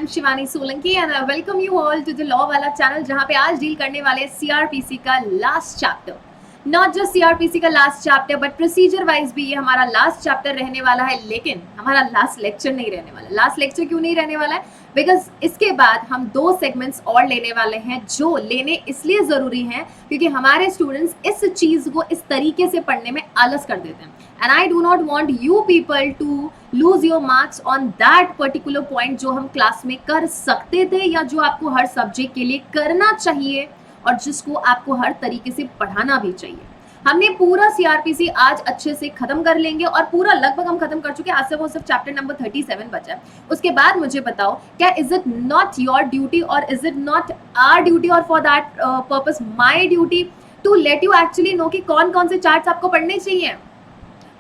I'm Shivani Solanki and I welcome you all to the Law वाला channel जहाँ पे आज डील करने वाले CRPC का last chapter. Not just CRPC का last chapter but procedure wise भी ये हमारा लास्ट चैप्टर रहने वाला है, लेकिन हमारा लास्ट लेक्चर नहीं रहने वाला। लास्ट लेक्चर क्यों नहीं रहने वाला है? बिकॉज इसके बाद हम 2 सेगमेंट्स और लेने वाले हैं, जो लेने इसलिए ज़रूरी हैं क्योंकि हमारे स्टूडेंट्स इस चीज़ को इस तरीके से पढ़ने में आलस कर देते हैं। And I do not want you people to lose your marks on that particular point जो हम क्लास में कर सकते थे या जो आपको हर सब्जेक्ट के लिए करना चाहिए और जिसको आपको हर तरीके से पढ़ाना भी चाहिए। हमने पूरा CRPC आज अच्छे से खत्म कर लेंगे और पूरा लगभग हम खत्म कर चुके हैं। आज से वो सिर्फ चैप्टर नंबर 37 बचा है। उसके बाद मुझे बताओ, क्या is it not your duty or is it not our duty और for that purpose my duty to let you actually know कि कौन कौन से चार्ट्स आपको पढ़ने चाहिए?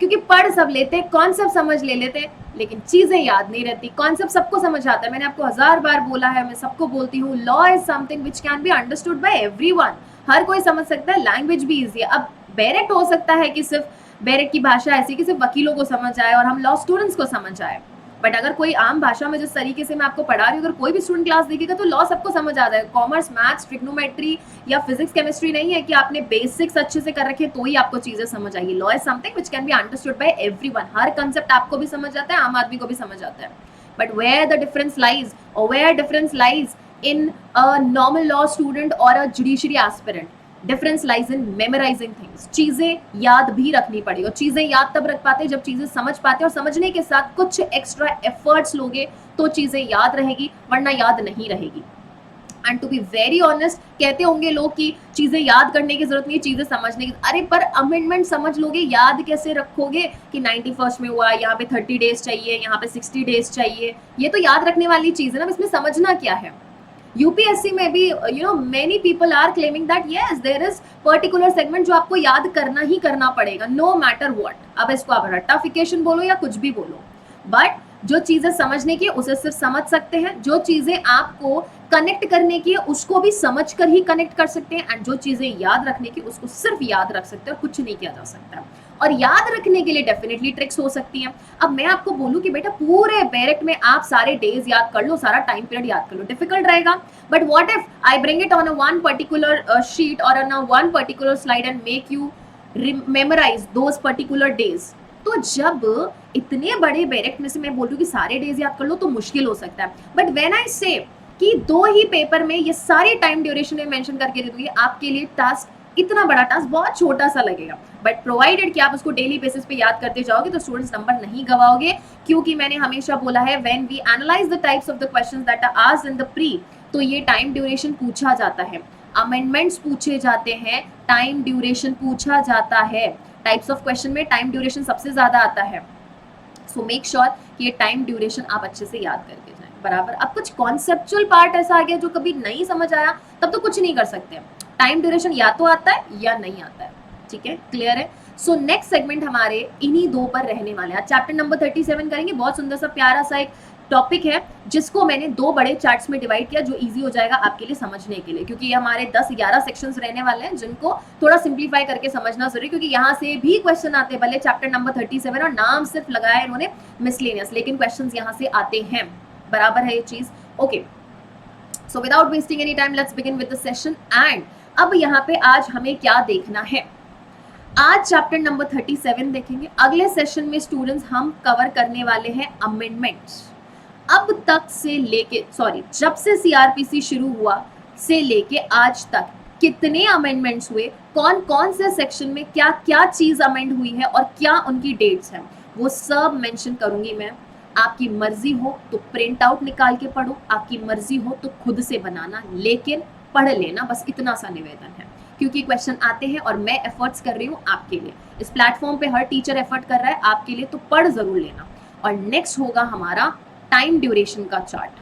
क्योंकि पढ़ सब लेते हैं, कॉन्सेप्ट समझ ले लेते हैं, लेकिन चीजें याद नहीं रहती। कॉन्सेप्ट सबको समझ आता है, मैंने आपको 1000 बार बोला है, मैं सबको बोलती हूँ, law is something which can be understood by everyone. हर कोई समझ सकता है, लैंग्वेज भी इजी है। अब बैरेक्ट हो सकता है कि सिर्फ बैरेक्ट की भाषा ऐसी कि सिर्फ वकीलों को समझ आए और हम लॉ स्टूडेंट्स को समझ आए, बट अगर कोई आम भाषा में जिस तरीके से मैं आपको पढ़ा रही हूँ, अगर कोई भी स्टूडेंट क्लास देखेगा तो लॉ सबको समझ आ जाएगा। कॉमर्स, मैथ्स, ट्रिग्नोमेट्री या फिजिक्स, केमिस्ट्री नहीं है कि आपने बेसिक्स अच्छे से कर रखे तो ही आपको चीजें समझ आएगी। Law is something which can be understood by everyone. Her concept आपको भी समझ आता है, आम आदमी को भी समझ आता है। But where the difference lies और where difference lies in a normal law student और a judiciary aspirant, difference lies in memorising things. चीजें याद भी रखनी पड़ेगी और चीजें याद तब रख पाते हैं जब चीजें समझ पाते हैं, और समझने के साथ कुछ एक्स्ट्रा एफर्ट्स लोगे तो चीजें याद रहेगी, वरना याद नहीं रहेगी। And to be very honest, कहते होंगे लोग कि चीजें याद करने की जरूरत नहीं है, चीजें समझने की। अरे पर अमेंडमेंट समझ लोगे, याद कैसे रखोगे कि 91st में हुआ, यहाँ पे 30 डेज चाहिए, यहाँ पे 60 डेज चाहिए? ये तो याद रखने वाली चीज है ना, इसमें समझना क्या है? यूपीएससी में भी many people are claiming that yes there is particular segment जो आपको याद करना ही करना पड़ेगा, नो मैटर व्हाट। अब इसको आप रट्टाफिकेशन बोलो या कुछ भी बोलो, बट जो चीजें समझने की उसे सिर्फ समझ सकते हैं, जो चीजें आपको कनेक्ट करने की है उसको भी समझ कर ही कनेक्ट कर सकते हैं, एंड जो चीजें याद रखने की उसको सिर्फ याद रख सकते हैं और कुछ नहीं किया जा सकता। और याद रखने के लिए डेफिनेटली ट्रिक्स हो सकती हैं। अब मैं आपको बोलूं कि बेटा पूरे बैरेक्ट में आप सारे डेज याद कर लो, सारा टाइम पीरियड याद कर लो, डिफिकल्ट रहेगा। But what if I bring it on a one particular sheet और on a one particular slide and make you memorise those particular days? तो जब इतने बड़े बैरेक्ट में से मैं बोल रही हूँ कि सारे डेज याद कर लो तो मुश्किल हो सकता है। बट व्हेन आई से कि 2 ही पेपर में ये सारी टाइम ड्यूरेशन में मेंशन करके दे दूंगी, आपके लिए टास्क, इतना बड़ा टास्क बहुत छोटा सा लगेगा, बट प्रोवाइडेड कि आप उसको डेली बेसिस पे याद करते जाओगे तो स्टूडेंट्स नंबर नहीं गवाओगे। क्योंकि मैंने हमेशा बोला है, when we analyse the types of the questions that are asked in the pre, तो ये टाइम ड्यूरेशन पूछा जाता है, अमेंडमेंट्स पूछे जाते हैं, टाइम ड्यूरेशन पूछा जाता है। टाइप्स ऑफ क्वेश्चन में टाइम ड्यूरेशन सबसे ज्यादा आता है, सो मेक श्योर कि ये टाइम ड्यूरेशन आप अच्छे से याद करके जाएं। बराबर। अब कुछ कॉन्सेप्चुअल पार्ट ऐसा आ गया जो कभी नहीं समझ आया, तब तो कुछ नहीं कर सकते। टाइम ड्यूरेशन या तो आता है या नहीं आता है, ठीक है, क्लियर है? सो नेक्स्ट सेगमेंट हमारे इन्हीं 2 पर रहने वाले हैं। चैप्टर नंबर 37 करेंगे। बहुत सुंदर सा प्यारा सा एक टॉपिक है जिसको मैंने 2 बड़े चार्ट्स में डिवाइड किया, जो इजी हो जाएगा आपके लिए समझने के लिए, क्योंकि ये हमारे 10-11 सेक्शंस रहने वाले हैं जिनको थोड़ा सिंप्लीफाई करके समझना जरूरी, क्योंकि यहाँ से भी क्वेश्चन आते हैं। भले चैप्टर नंबर 37 और नाम सिर्फ लगाया इन्होंने मिसलेनियस, लेकिन क्वेश्चन यहाँ से आते हैं। बराबर है ये चीज? Okay, so without wasting any time let's begin with the session. And अब यहाँ पे आज हमें क्या देखना है? आज चैप्टर नंबर 37 देखेंगे। अगले सेशन में स्टूडेंट्स हम कवर करने वाले हैं अमेंडमेंट्स। अब तक से लेके जब से CRPC शुरू हुआ से लेके आज तक कितने अमेंडमेंट्स हुए, कौन कौन से सेक्शन में क्या क्या चीज अमेंड हुई है और क्या उनकी डेट्स हैं, वो सब मेंशन करूंगी मैं। आपकी मर्जी हो तो प्रिंट आउट निकाल के पढ़ो, आपकी मर्जी हो तो खुद से बनाना, लेकिन पढ़ लेना, बस इतना सा निवेदन है, क्योंकि क्वेश्चन आते हैं और मैं एफर्ट्स कर रही हूँ आपके लिए। इस प्लेटफॉर्म पे हर टीचर एफर्ट कर रहा है आपके लिए, तो पढ़ जरूर लेना। और नेक्स्ट होगा हमारा टाइम ड्यूरेशन का चार्ट।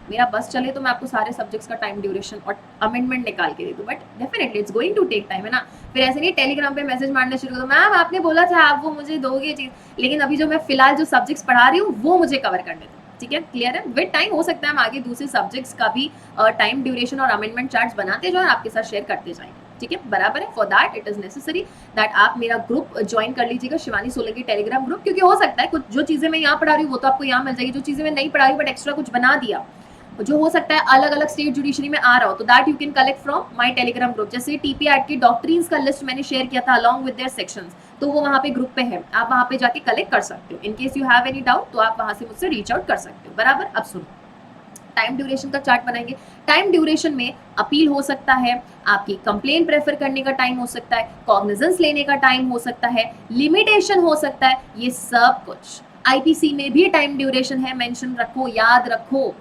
मेरा बस चले तो मैं आपको सारे सब्जेक्ट्स का टाइम ड्यूरेशन और अमेंडमेंट निकाल के दे दूँ, but definitely it's going to take time, है ना। फिर ऐसे नहीं टेलीग्राम पे मैसेज मारने शुरू करो, मैम आपने बोला था आप वो मुझे दोगे चीज, लेकिन अभी जो मैं फिलहाल जो सब्जेक्ट्स पढ़ा रही हूँ वो मुझे कवर करने दो, ठीक है, क्लियर है? विद टाइम हो सकता है हम आगे दूसरे सब्जेक्ट्स का भी टाइम ड्यूरेशन और अमेंडमेंट चार्ट्स बनाते जाएं और आपके साथ शेयर करते जाएंगे, ठीक है, बराबर है। For that it is necessary that आप मेरा ग्रुप ज्वाइन कर लीजिएगा, शिवानी सोलंकी टेलीग्राम ग्रुप, क्योंकि हो सकता है कुछ जो चीजें मैं यहाँ पढ़ा रही हूँ वो तो आपको यहाँ मिल जाएगी, जो चीजें मैं नहीं पढ़ा रही बट एक्स्ट्रा कुछ बना दिया जो हो सकता है अलग अलग स्टेट जुडिशरी में आ रहा हो, तो that you can collect from my Telegram group. जैसे टीपी एक्ट की डॉक्ट्रिन्स का लिस्ट मैंने शेयर किया था अलॉन्ग विद देयर सेक्शंस, तो वो वहाँ पे ग्रुप पे है, आप वहाँ पे जाके कलेक्ट कर सकते हो। In case you have any doubt तो आप वहाँ से मुझसे रीच आउट कर सकते हो, बराबर। अब सुनो, टाइम ड्यूरेशन का चार्ट बनाएंगे। टाइम ड्यूरेशन में अपील हो सकता है, आपकी कंप्लेन प्रेफर करने का टाइम हो सकता है, कॉग्निजेंस लेने का टाइम हो सकता है, लिमिटेशन हो सकता है, ये सब कुछ आईपीसी में भी टाइम ड्यूरेशन है, मेंशन रखो, याद रखो,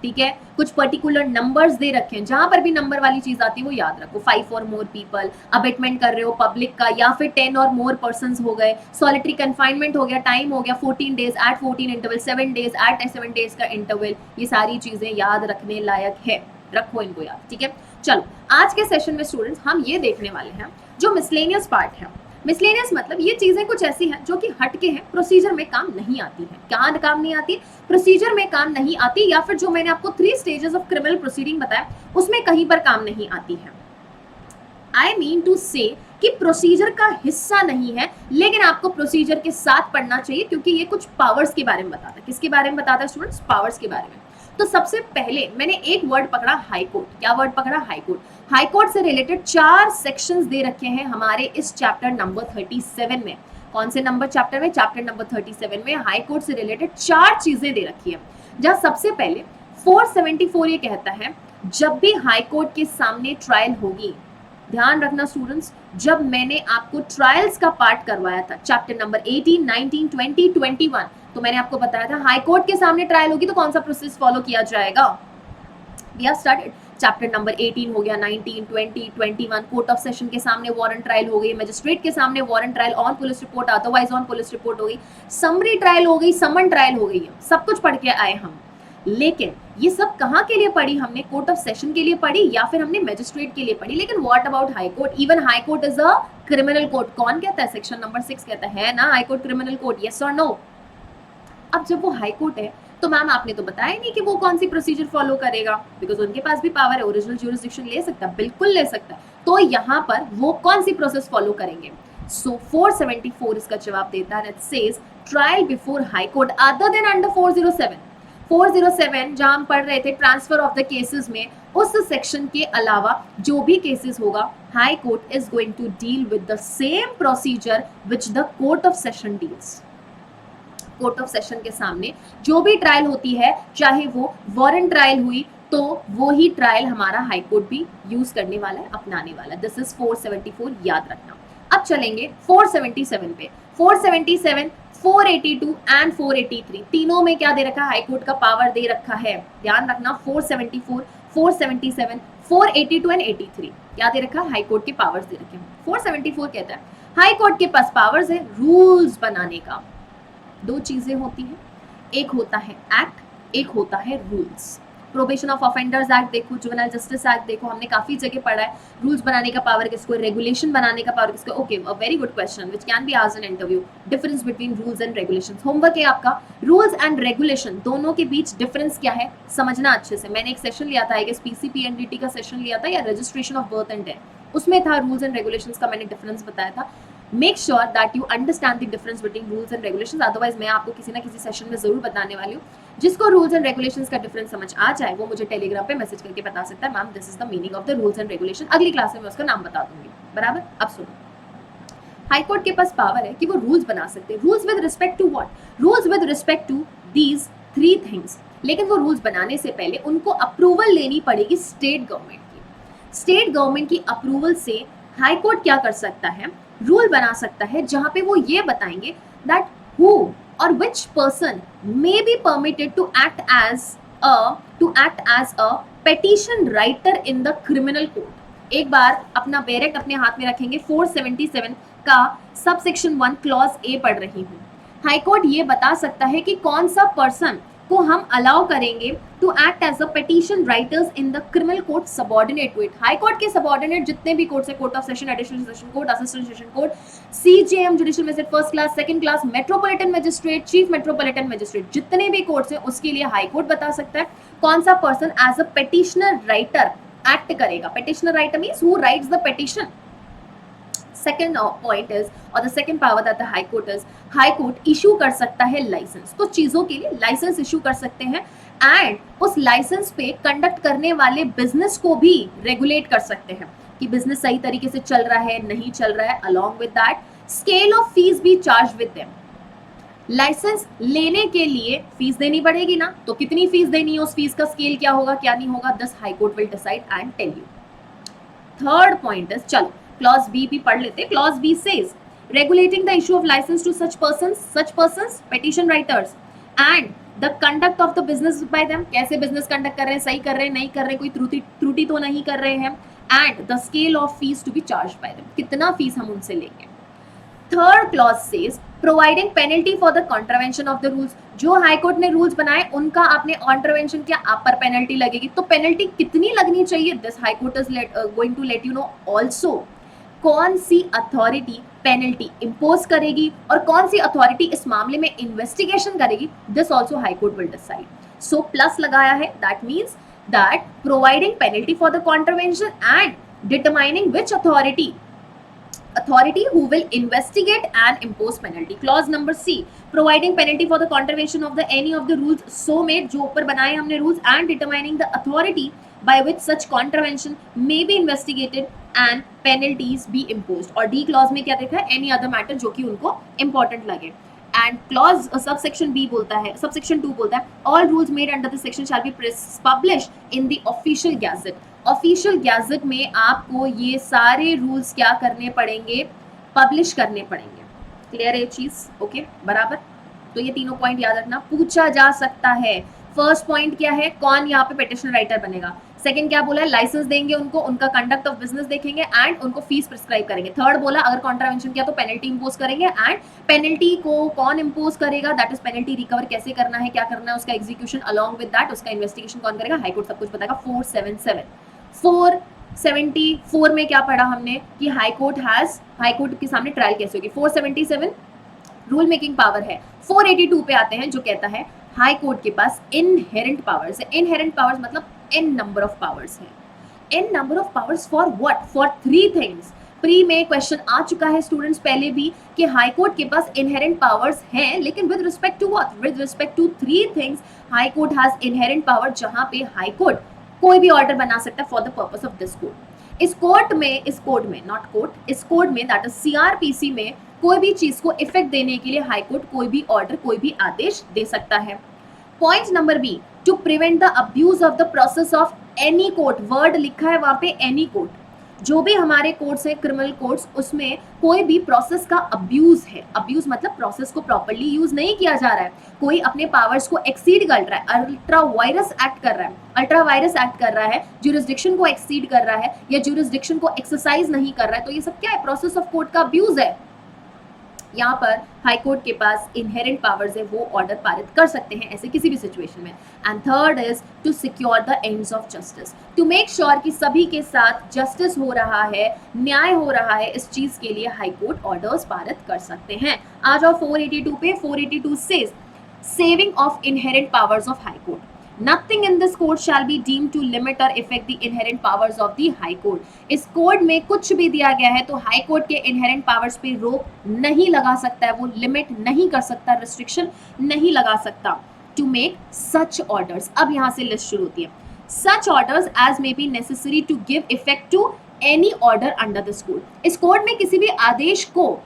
ठीक है। कुछ पर्टिकुलर नंबर्स दे रखे हैं, जहां पर भी नंबर वाली चीज आती है वो याद रखो। 5 और मोर पीपल, अबेटमेंट कर रहे हो पब्लिक का, या फिर 10 और मोर पर्सन हो गए, सॉलिटरी कन्फाइनमेंट हो गया, टाइम हो गया 14 days at 14 interval, 7 days at 7 days का इंटरवल, ये सारी चीजें याद रखने लायक है, रखो इनको याद, ठीक है। चलो आज के सेशन में स्टूडेंट्स हम ये देखने वाले हैं जो मिसलेनियस पार्ट है। मिसलेनियस मतलब ये चीजें कुछ ऐसी हैं जो कि हटके हैं, प्रोसीजर में काम नहीं आती है। क्या काम नहीं आती? प्रोसीजर में काम नहीं आती, या फिर जो मैंने आपको 3 स्टेजेस ऑफ क्रिमिनल प्रोसीडिंग बताया उसमें कहीं पर काम नहीं आती है। आई मीन टू से कि प्रोसीजर का हिस्सा नहीं है, लेकिन आपको प्रोसीजर के साथ पढ़ना चाहिए, क्योंकि ये कुछ पावर्स के बारे में बताता है। किसके बारे में बताता है स्टूडेंट्स? पावर्स के बारे में। तो सबसे पहले मैंने एक वर्ड पकड़ा, हाई कोर्ट। क्या वर्ड पकड़ा? High court. हाई कोर्ट से रिलेटेड 4 सेक्शंस दे रखे हैं हमारे इस चैप्टर नंबर 37 में। कौन से नंबर चैप्टर में? चैप्टर नंबर 37 में हाई कोर्ट से रिलेटेड 4 चीजें दे रखी है। जहां सबसे पहले 474 ये कहता है, जब भी हाई कोर्ट के सामने ट्रायल होगी, ध्यान रखना स्टूडेंट्स, जब मैंने आपको ट्रायल्स का पार्ट करवाया था चैप्टर नंबर 18, 19, 20, 21, तो मैंने आपको बताया था हाई कोर्ट के सामने ट्रायल होगी तो कौन सा प्रोसेस फॉलो किया जाएगा। We have started chapter number 18 हो गया, 19, 20, 21, कोर्ट ऑफ सेशन के सामने वारंट ट्रायल हो गई, मजिस्ट्रेट के सामने warrant trial on police report, otherwise on police report हो गई, समरी ट्रायल हो गई, समन ट्रायल हो गई, सब कुछ पढ़ के आए हम। लेकिन ये सब कहाँ के लिए पढ़ी हमने? कोर्ट ऑफ सेशन के लिए पढ़ी या फिर हमने मजिस्ट्रेट के लिए पढ़ी। लेकिन what about high court? Even high court is a criminal court. कौन कहता है? सेक्शन नंबर 6 कहता है ना high court criminal court, yes और नो। अब जब वो हाई कोर्ट है तो मैम आपने तो बताया नहीं कि वो कौन सी प्रोसीजर फॉलो करेगा, बिकॉज उनके पास भी पावर है, ओरिजिनल ज्यूरिसडिक्शन ले सकता है, बिल्कुल ले सकता है। तो यहाँ पर वो कौन सी प्रोसेस फॉलो करेंगे? सो 474 इसका जवाब देता है, it says trial before high court other than under 407। 407 जहां हम पढ़ रहे थे ट्रांसफर ऑफ द केसेस में, उस सेक्शन के अलावा जो भी केसेस होगा, high court is going to deal with the same procedure which the court of session deals. Court of session के सामने जो भी ट्रायल होती है, चाहे वो वारंट ट्रायल हुई, तो वो ही ट्रायल हमारा हाई कोर्ट भी यूज करने वाला है, अपनाने वाला है। दिस इज 474, याद रखना। अब चलेंगे 477 पे। 477, 482 एंड 483 तीनों में क्या दे रखा है? हाई कोर्ट का पावर दे रखा है। ध्यान रखना, 474, 477, 482 एंड 83 क्या दे रखा है? हाई कोर्ट के पावर्स दे रखे हैं। 474 कहता है हाई कोर्ट के पास पावर्स है रूल्स बनाने का। 2 चीजें होती हैं, एक होता है एक्ट, एक होता है rules. Probation of offenders act देखो, जुवेनाइल जस्टिस एक्ट देखो, हमने काफी जगह पढ़ा है। रूल्स बनाने का पावर किसको? रेगुलेशन बनाने का पावर किसको? Okay, a very good question which can be asked in interview. Difference between rules and regulations. Homework है आपका, रूल्स एंड रेगुलेशन दोनों के बीच डिफरेंस क्या है समझना अच्छे से। मैंने एक सेशन लिया था, एक पीसीपीएनडीटी का सेशन लिया था, या registration of birth and death, उसमें था रूल्स एंड रेगुलेशंस का मैंने डिफरेंस बताया था। Make sure that you understand the difference between rules and regulations, otherwise मैं आपको किसी ना किसी सेशन में जरूर बताने वाली हूँ। जिसको रूल्स एंड रेगुलेशंस का डिफरेंस समझ आ जाए वो मुझे टेलीग्राम पे मैसेज करके बता सकता है, ma'am this is the meaning of the rules and regulation. अगली क्लास में मैं उसका नाम बता दूंगी, बराबर। अब सुनो, हाई कोर्ट के पास पावर है कि वो रूल्स बना सकते हैं। Rules with respect to what? Rules with respect to these 3 things. लेकिन वो रूल्स बनाने से पहले उनको अप्रूवल लेनी पड़ेगी स्टेट गवर्नमेंट की। स्टेट गवर्नमेंट की अप्रूवल से हाई कोर्ट क्या कर सकता है? रूल बना सकता है, जहां पे वो ये बताएंगे दैट हु और which person may be permitted to act as a petition writer in the criminal code. एक बार अपना बैरक अपने हाथ में रखेंगे, 477 का सब सेक्शन 1 क्लॉज ए पढ़ रही हूँ। हाई कोर्ट ये बता सकता है कि कौन सा पर्सन को हम अलाउ करेंगे to act as a petition writers in the criminal court subordinate to it. High court के सबऑर्डिनेट जितने भी कोर्ट्स है, court of session, additional session court, assistant session court, CJM judicial magistrate first class, second class, metropolitan magistrate, chief metropolitan magistrate, जितने भी courts हैं उसके लिए high court बता सकता है कौन सा person as a petitioner writer act करेगा। Petitioner writer means who writes the petition. Second point is, or the second power that the High Court is, High Court issue कर सकता है लाइसेंस। कुछ चीजों के लिए लाइसेंस इशू कर सकते हैं एंड उस लाइसेंस पे कंडक्ट करने वाले बिजनेस को भी रेगुलेट कर सकते हैं कि बिजनेस सही तरीके से चल रहा है नहीं चल रहा है. Along with that scale of fees भी चार्ज विद देम. लाइसेंस लेने के लिए फीस देनी पड़ेगी ना, तो कितनी फीस देनी है, उस फीस का स्केल क्या होगा क्या नहीं होगा, this high court will decide and tell you. Third point is, चलो क्लॉज बी भी पढ़ लेते. Clause B says regulating the issue of license to such persons petition writers and the conduct of the business by them. कैसे business conduct कर रहे हैं, सही कर रहे हैं नहीं कर रहे हैं, कोई त्रुटि तो नहीं कर रहे हैं. And the scale of fees to be charged by them, कितना फीस हम उनसे लेंगे. Third clause says providing penalty for the contravention of the rules. जो हाईकोर्ट ने रूल्स बनाए उनका आपने कॉन्ट्रावेंशन किया, आप पर पेनल्टी लगेगी. तो पेनल्टी कितनी लगनी चाहिए, this high court is going to let you know also. कौन सी अथॉरिटी पेनल्टी इंपोज करेगी और कौन सी अथॉरिटी इस मामले में इन्वेस्टिगेशन करेगी, this also high court will decide. So plus लगाया है, that means that providing penalty for the contravention and determining which authority who will investigate and impose penalty. Clause number C, providing penalty for the contravention of the any of the rules so made, जो ऊपर बनाए हमने rules, and determining the authority by which such contravention may be investigated and penalties be imposed. और D clause में क्या देखा है, any other matter जो कि उनको important लगे. And clause subsection B बोलता है, subsection 2 बोलता है all rules made under this section shall be published in the official gazette. Official gazette में आपको ये सारे रूल्स क्या करने पड़ेंगे, पब्लिश करने पड़ेंगे. क्लियर है चीज, ओके बराबर. तो ये तीनों पॉइंट याद रखना, पूछा जा सकता है. फर्स्ट पॉइंट क्या है, कौन यहाँ पे पिटिशन राइटर बनेगा. सेकंड क्या बोला है, लाइसेंस देंगे उनको, उनका कंडक्ट ऑफ बिजनेस देखेंगे एंड उनको फीस प्रिस्क्राइब करेंगे. थर्ड बोला अगर कॉन्ट्रावेंशन किया तो पेनल्टी इंपोज करेंगे एंड पेनल्टी को कौन इंपोज करेगा, दैट इज पेनल्टी रिकवर कैसे करना है, क्या करना है, उसका एग्जीक्यूशन, अलॉन्ग विद दैट उसका इन्वेस्टिगेशन कौन करेगा, हाईकोर्ट सब कुछ बताएगा. 474 में क्या पढ़ा हमने कि हाईकोर्ट के सामने ट्रायल कैसे होगी. 477 रूल मेकिंग पावर है. 482 पे आते हैं जो कहता है हाई कोर्ट के पास इनहेरेंट पावर्स है. इनहेरेंट पावर्स मतलब n नंबर ऑफ पावर्स है. n number of powers for what, for 3 things. Pre में क्वेश्चन आ चुका है स्टूडेंट्स पहले भी कि हाई कोर्ट के पास इनहेरेंट पावर्स हैं, लेकिन with respect to what, with respect to 3 things high court has inherent power, जहां पे हाई कोर्ट कोई भी ऑर्डर बना सकता है for the purpose of this code. इस कोड में दैट इज सीआरपीसी में कोई भी चीज को इफेक्ट देने के लिए हाई कोर्ट कोई भी ऑर्डर, कोई भी आदेश दे सकता है. Point number B, to prevent the abuse of the process of any court. Word लिखा है वहां पे एनी कोर्ट. जो भी हमारे कोर्ट्स है, क्रिमिनल कोर्ट्स, उसमें कोई भी प्रोसेस का अब्यूज है. अब्यूज मतलब प्रोसेस को प्रॉपर्ली यूज नहीं किया जा रहा है, कोई अपने पावर्स को एक्सीड कर रहा है, अल्ट्रा वायरस एक्ट कर रहा है, ज्यूरिसडिक्शन को एक्सीड कर रहा है या ज्यूरिसडिक्शन को एक्सरसाइज नहीं कर रहा है, तो ये सब क्या है, प्रोसेस ऑफ कोर्ट का अब्यूज है. यहाँ पर हाई कोर्ट के पास इनहेरेंट पावर्स है, वो ऑर्डर पारित कर सकते हैं ऐसे किसी भी सिचुएशन में. And third is to secure the ends of justice, to make sure कि सभी के साथ जस्टिस हो रहा है, न्याय हो रहा है, इस चीज के लिए हाई कोर्ट ऑर्डर्स पारित कर सकते हैं. आ जाओ 482 पे. 482 says saving of inherent powers of high court. Nothing in this code shall be deemed to limit or affect the inherent powers of the high court. इस कोड में कुछ भी दिया गया है तो हाई कोर्ट के इनहेरेंट पावर्स पे रोक नहीं लगा सकता है, वो लिमिट नहीं कर सकता, रिस्ट्रिक्शन नहीं लगा सकता. टू मेक सच ऑर्डर्स, अब यहाँ से लिस्ट शुरू होती है. Such orders as may be necessary to give effect to any order under this code. इस कोड में किसी भी आदेश को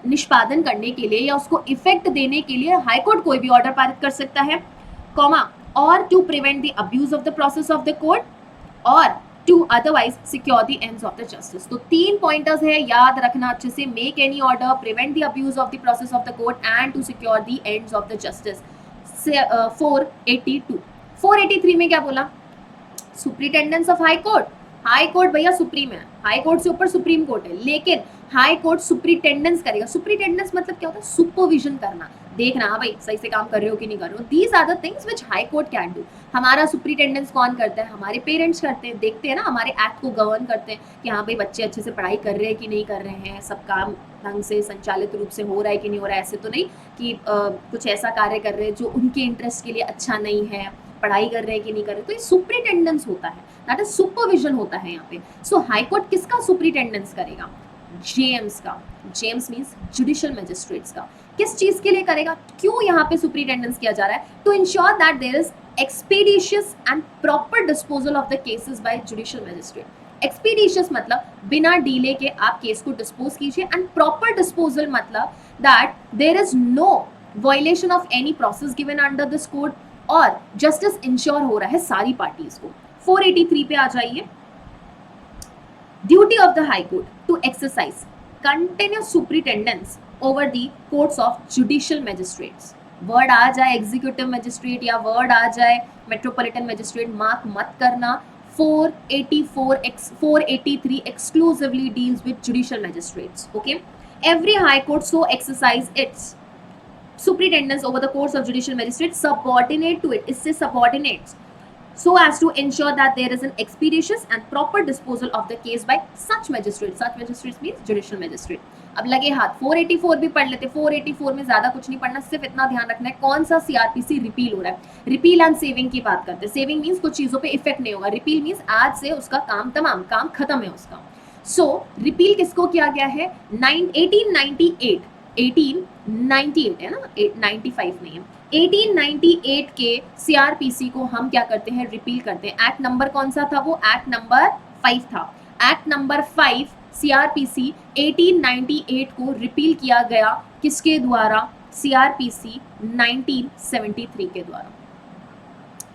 निष्पादन करने के लिए या उसको इफेक्ट देने के लिए हाई कोर्ट कोई भी ऑर्डर पारित कर सकता है, comma, or to prevent the abuse of the process of the court or to otherwise secure the ends of the justice. तो 3 पॉइंटर्स है, याद रखना अच्छे से. make any order, prevent the abuse of the process of the court and to secure the ends of the justice. 482. 483 में क्या बोला, superintendence of high court. High court भैया सुप्रीम है, हाई कोर्ट से ऊपर सुप्रीम कोर्ट है, लेकिन high court सुप्रिटेंडेंस करेगा. सुप्रिटेंडेंस मतलब क्या होता है, सुपरविजन करना, देखना हाँ भाई सही से काम कर रहे हो कि नहीं कर रहे हो. These are the things which high court can do. हमारा सुप्रिटेंडेंस कौन करता है, हमारे पेरेंट्स करते हैं, देखते हैं ना, हमारे एक्ट को गवर्न करते हैं कि हाँ भाई बच्चे अच्छे से पढ़ाई कर रहे हैं कि नहीं कर रहे हैं, सब काम ढंग से संचालित रूप से हो रहा है कि नहीं हो रहा है. ऐसे तो नहीं कि कुछ ऐसा कार्य कर रहे हैं जो उनके इंटरेस्ट के लिए अच्छा नहीं है, पढ़ाई कर रहे हैं कि नहीं कर रहे. तो ये सुप्रिटेंडेंस होता है, दैट इज सुपरविजन होता है यहाँ पे. सो हाई कोर्ट किसका सुप्रिटेंडेंस करेगा, जेम्स का. जेम्स मीन्स जुडिशियल मैजिस्ट्रेट्स का. किस चीज के लिए करेगा, क्यों यहाँ पे सुप्रिटेंडेंस किया जा रहा है, to ensure that there is expeditious and proper disposal of the cases by judicial magistrate। expeditious मतलब बिना डिले के आप केस को डिस्पोज कीजिए, एंड प्रॉपर डिस्पोजल मतलब that there is no violation of any process given under this code, और justice ensure हो रहा है सारी पार्टीज को। 483 पे आ जाइए। Duty of the high court to exercise continuous superintendence over the courts of judicial magistrates. Word आ जाए एग्जीक्यूटिव मैजिस्ट्रेट या वर्ड आ जाए मेट्रोपॉलिटन मैजिस्ट्रेट, मार्क मत करना। 483 exclusively deals with judicial magistrates. Okay, every high court so exercise its superintendence over the courts of judicial magistrates subordinate to it, इससे subordinates, so as to ensure that there is an expeditious and proper disposal of the case by such magistrates. Such magistrates means judicial magistrate. अब लगे हाथ 484 भी पढ़ लेते। 484 में ज्यादा कुछ नहीं पढ़ना, सिर्फ इतना ध्यान रखना है कौन सा सीआरपीसी रिपील हो रहा है। रिपील एंड सेविंग की बात करते हैं। सेविंग मीन्स कुछ चीजों पे इफेक्ट नहीं होगा, रिपील मीन्स आज से उसका काम तमाम काम खत्म है उसका। सो रिपील किसको किया गया है? 1898 है ना, 95 नहीं है, 1898 के सीआरपीसी को हम क्या करते हैं? रिपील करते हैं। एक्ट नंबर कौन सा था? वो एक्ट नंबर 5 था। एक्ट नंबर 5 सीआरपीसी 1898 को रिपील किया गया किसके द्वारा? सीआरपीसी 1973 के द्वारा।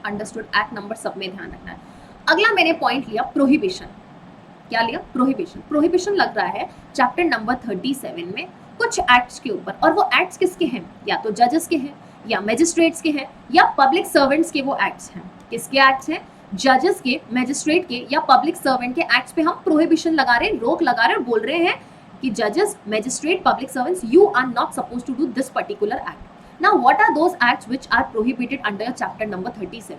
अंडरस्टूड? एक्ट नंबर सब में ध्यान रखना है। अगला मैंने पॉइंट लिया प्रोहिबिशन। क्या लिया? प्रोहिबिशन। प्रोहिबिशन लग रहा है चैप्टर नंबर 37 में कुछ एक्ट्स के ऊपर, और वो एक्ट्स किसके हैं? या तो जजेस के हैं, या मैजिस्ट्रेट्स के हैं, या पब्लिक सर्वेंट्स के वो एक्ट्स हैं। किसके एक्ट्स हैं? जजेस के, मैजिस्ट्रेट के या पब्लिक सर्वेंट के एक्ट्स पे हम प्रोहिबिशन लगा रहे हैं, रोक लगा रहे हैं, बोल रहे हैं कि जजेस, magistrate, public servants, you are not suppose to do this particular act. Now what are those acts which are prohibited under chapter number 37?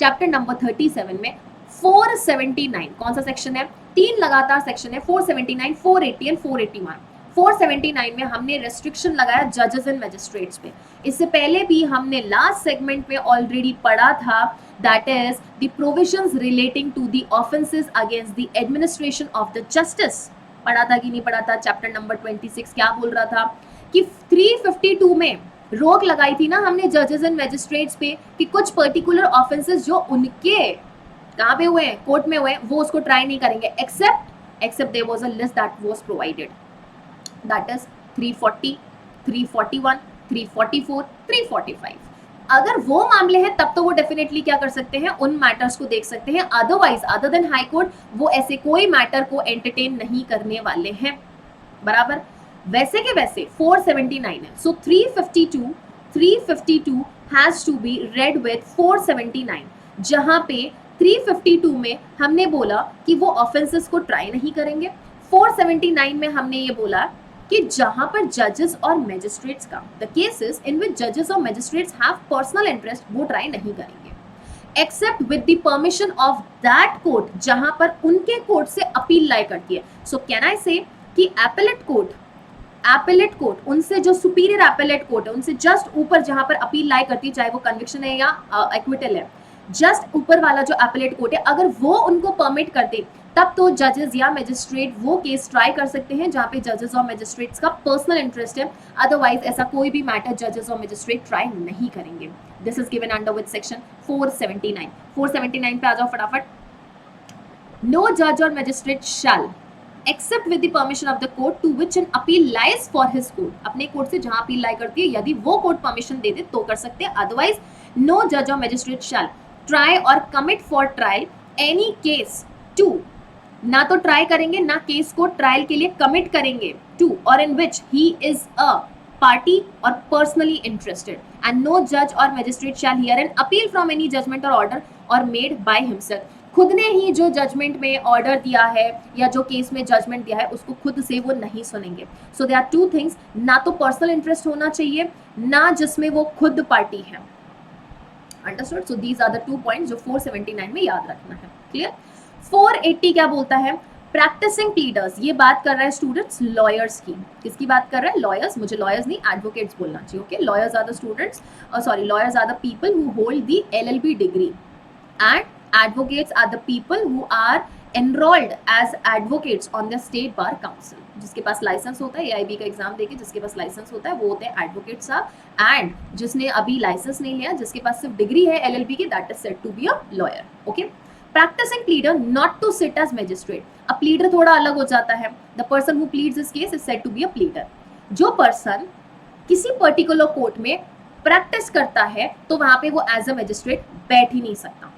Chapter number 37 में 479 कौन सा सेक्शन है? 3 लगातार सेक्शन है, 479, 480 एंड 481। 479 में हमने रेस्ट्रिक्शन लगाया जजेस एंड मैजिस्ट्रेट्स पे। इससे पहले भी हमने लास्ट सेगमेंट में ऑलरेडी पढ़ा था, that is the provisions relating to the offences against the administration of the justice. पढ़ा था कि नहीं पढ़ा था? चैप्टर नंबर 26 क्या बोल रहा था कि 352 में रोक लगाई थी ना हमने जजेस एंड मैजिस्ट्रेट्स पे कि कुछ पर्टिकुलर ऑफेंसेस जो उनके कहाँ पे हुए हैं? कोर्ट में हुए हैं, वो उसको ट्राई नहीं करेंगे except there was a list that was provided, that is 340, 341, 344, 345। अगर वो मामले हैं तब तो वो डेफिनेटली क्या कर सकते हैं? उन मैटर्स को देख सकते हैं। Otherwise other than high court वो ऐसे कोई मैटर को एंटरटेन नहीं करने वाले हैं। बराबर? वैसे के वैसे 479 है, so 352 has to be read with 479, जहां पे 352 में हमने बोला कि वो ऑफेंसेस को ट्राई नहीं करेंगे। 479 में हमने ये बोला कि जहां पर जजेस और मैजिस्ट्रेट्स का द केसेस इन विच जजेस और मैजिस्ट्रेट्स हैव पर्सनल इंटरेस्ट, वो ट्राई नहीं करेंगे except with the permission of that court, जहां पर उनके कोर्ट से अपील लाई करती है। सो कैन आई से कि एपेलेट कोर्ट उनसे जो सुपीरियर एपेलेट कोर्ट है, उनसे जस्ट ऊपर जहां पर अपील लाई करती है, चाहे वो कन्विक्शन है या एक्विटल है, जस्ट ऊपर वाला जो एपेलेट कोर्ट है, अगर वो उनको परमिट करते तब तो जजेस या मैजिस्ट्रेट वो केस ट्राई कर सकते हैं जहां पे जजेस और मैजिस्ट्रेट्स का पर्सनल इंटरेस्ट है। अदरवाइज ऐसा कोई भी मैटर जजेस और मैजिस्ट्रेट ट्राई नहीं करेंगे। This is given under with section 479। 479 पे आ जाओ फटाफट। नो जज or magistrate shall except with the permission of the court to which an appeal lies for his court, अपने कोर्ट से जहां अपील लाई करती है यदि वो कोर्ट परमिशन दे दे तो कर सकते हैं। अदरवाइज नो जज or magistrate shall try or commit for trial any case to, ना तो ट्राई करेंगे ना केस को ट्रायल के लिए कमिट करेंगे, to or in which he is a party or personally interested, and no जज or magistrate shall hear an appeal from any judgment or order or made by himself. खुद ने ही जो judgement में order दिया है या जो केस में जजमेंट दिया है उसको खुद से वो नहीं सुनेंगे। सो दे आर टू थिंग्स, ना तो पर्सनल इंटरेस्ट होना चाहिए, ना जिसमें वो खुद पार्टी है। Understood? So these are the 2 points जो 479 में याद रखना है। क्लियर? 480 क्या बोलता है? प्रैक्टिसिंग प्लीडर्स, ये बात कर रहा है स्टूडेंट्स लॉयर्स की। किसकी बात कर रहा है? लॉयर्स। मुझे लॉयर्स नहीं एडवोकेट्स बोलना चाहिए। Okay, lawyers are the students, lawyers are the people who hold the LLB degree, and advocates are the people who are enrolled as advocates on the state bar council. जिसके पास licence होता है AIB का exam देके जिसके पास licence होता है वो होते हैं एडवोकेट साहब, एंड जिसने अभी लाइसेंस नहीं लिया, जिसके पास सिर्फ डिग्री है LLB की, that is said to be a lawyer. Okay. Practicing pleader not to sit as magistrate. अब pleader थोड़ा अलग हो जाता है. The person who pleads this case is said to be a pleader. जो पर्सन किसी पर्टिकुलर कोर्ट में practice करता है तो वहां पे वो एज अ मैजिस्ट्रेट बैठ ही नहीं सकता.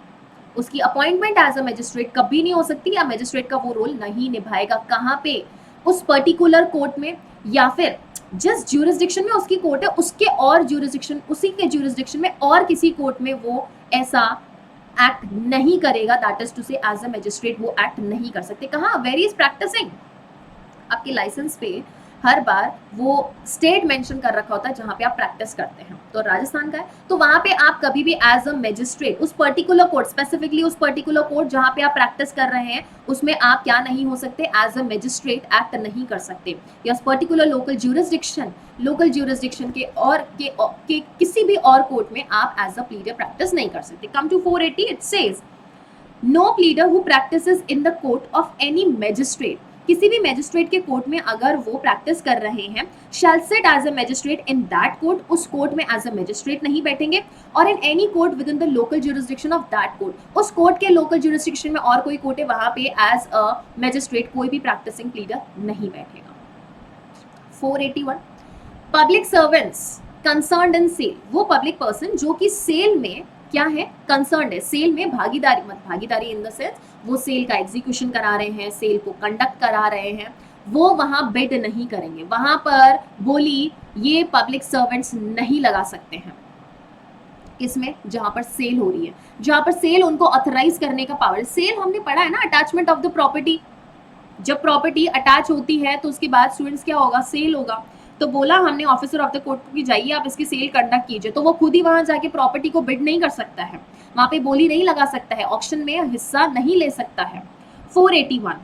उसकी अपॉइंटमेंट एज अ मैजिस्ट्रेट कभी नहीं हो सकती, या मैजिस्ट्रेट का वो रोल नहीं निभाएगा. कहाँ पे? उस पर्टिकुलर कोर्ट में, या फिर जिस ज्यूरिसडिक्शन में उसकी कोर्ट है उसके और ज्यूरिसडिक्शन, उसी के ज्यूरिसडिक्शन में और किसी कोर्ट में वो ऐसा एक्ट नहीं करेगा. That is to say as a magistrate वो एक्ट नहीं कर सकते. कहाँ? Where is practicing. आपके लाइसेंस पे हर बार वो स्टेट मेंशन कर रखा होता है जहां पे आप प्रैक्टिस करते हैं. तो राजस्थान का है तो वहां पे आप कभी भी एज अ मैजिस्ट्रेट उस पर्टिकुलर कोर्ट, स्पेसिफिकली उस पर्टिकुलर कोर्ट जहां पे आप प्रैक्टिस कर रहे हैं उसमें आप क्या नहीं हो सकते? एज अ मैजिस्ट्रेट एक्ट नहीं कर सकते. या पर्टिकुलर लोकल ज्यूरिसडिक्शन के किसी भी और कोर्ट में आप एज अ प्लीडर प्रैक्टिस नहीं कर सकते. Come to 480, it says no pleader who practises in the court of any magistrate. किसी भी मैजिस्ट्रेट के कोर्ट में अगर वो प्रैक्टिस कर रहे हैं, shall sit as a magistrate in that court. उस कोर्ट में एज अ मैजिस्ट्रेट नहीं बैठेंगे. Or in any court within the local jurisdiction of that court. उस कोर्ट के लोकल ज्यूरिसडिक्शन में और कोई कोर्ट है वहां पे एज अ मैजिस्ट्रेट कोई भी प्रैक्टिसिंग प्लीडर नहीं बैठेगा. 481 पब्लिक सर्वेंट्स कंसर्न्ड इन सेल. वो पब्लिक पर्सन जो कि सेल में क्या है? कंसर्न है. सेल में भागीदारी, मत भागीदारी इन द सेंस वो सेल का एग्जीक्यूशन करा रहे हैं, सेल को कंडक्ट करा रहे हैं, वो वहां बिड नहीं करेंगे. वहां पर बोली ये पब्लिक सर्वेंट्स नहीं लगा सकते हैं. इसमें जहां पर सेल हो रही है, जहां पर सेल उनको ऑथराइज करने का पावर. सेल हमने पढ़ा है ना, अटैचमेंट ऑफ द प्रॉपर्टी. जब प्रॉपर्टी अटैच होती है तो उसके बाद स्टूडेंट्स क्या होगा? सेल होगा. तो बोला हमने ऑफिसर ऑफ द कोर्ट को कि जाइए आप इसकी सेल कंडक्ट कीजिए. तो वो खुद ही वहां जाके प्रॉपर्टी को बिड नहीं कर सकता है, वहां पे बोली नहीं लगा सकता है, ऑक्शन में हिस्सा नहीं ले सकता है. 481